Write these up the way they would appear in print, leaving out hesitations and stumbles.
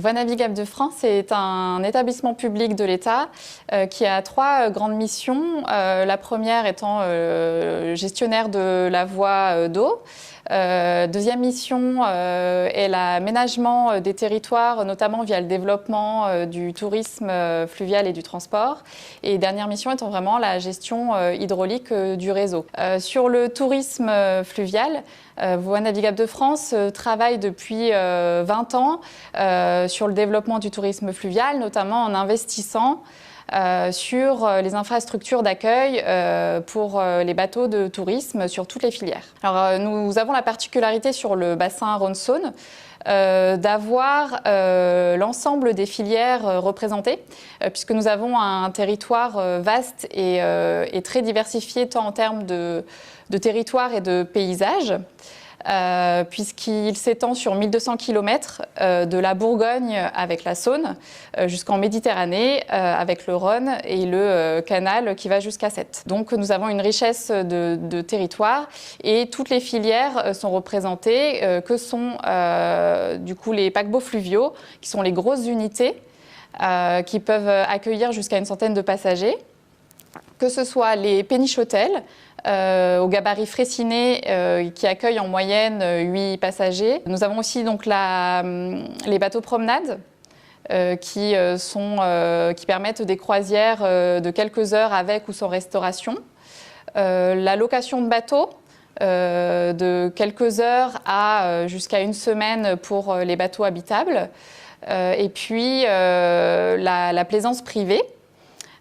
Voies navigables de France est un établissement public de l'État qui a trois grandes missions. La première étant gestionnaire de la voie d'eau. Deuxième mission est l'aménagement des territoires, notamment via le développement du tourisme fluvial et du transport. Et dernière mission étant vraiment la gestion hydraulique du réseau. Sur le tourisme fluvial, Voies navigables de France travaille depuis 20 ans sur le développement du tourisme fluvial, notamment en investissant sur les infrastructures d'accueil pour les bateaux de tourisme sur toutes les filières. Alors, nous avons la particularité sur le bassin Rhône-Saône d'avoir l'ensemble des filières représentées, puisque nous avons un territoire vaste et très diversifié tant en termes de territoire et de paysage. Puisqu'il s'étend sur 1200 km de la Bourgogne avec la Saône jusqu'en Méditerranée avec le Rhône et le canal qui va jusqu'à Sète. Donc nous avons une richesse de territoire et toutes les filières sont représentées, que sont du coup les paquebots fluviaux, qui sont les grosses unités qui peuvent accueillir jusqu'à une centaine de passagers, que ce soit les péniches hôtels, au gabarit Fraissinet qui accueille en moyenne 8 passagers. Nous avons aussi donc les bateaux promenades qui permettent des croisières de quelques heures avec ou sans restauration. La location de bateaux de quelques heures à jusqu'à une semaine pour les bateaux habitables. Et puis la plaisance privée.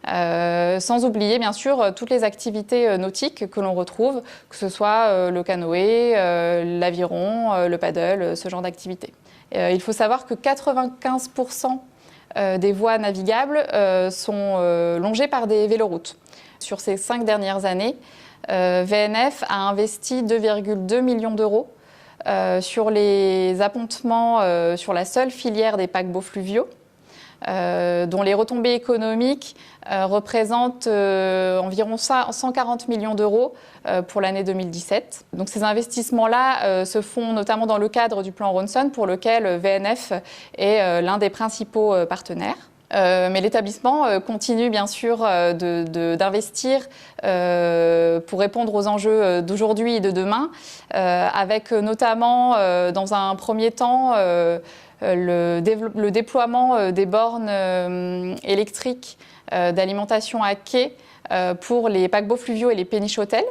Sans oublier bien sûr toutes les activités nautiques que l'on retrouve, que ce soit le canoë, l'aviron, le paddle, ce genre d'activités. Il faut savoir que 95% des voies navigables sont longées par des véloroutes. Sur ces 5 dernières années, VNF a investi 2,2 millions d'euros sur les appontements sur la seule filière des paquebots fluviaux. Dont les retombées économiques représentent environ 140 millions d'euros pour l'année 2017. Donc ces investissements-là se font notamment dans le cadre du plan Rhône-Saône pour lequel VNF est l'un des principaux partenaires. Mais l'établissement continue bien sûr d'investir pour répondre aux enjeux d'aujourd'hui et de demain, avec notamment dans un premier temps le déploiement des bornes électriques d'alimentation à quai pour les paquebots fluviaux et les péniches hôtels.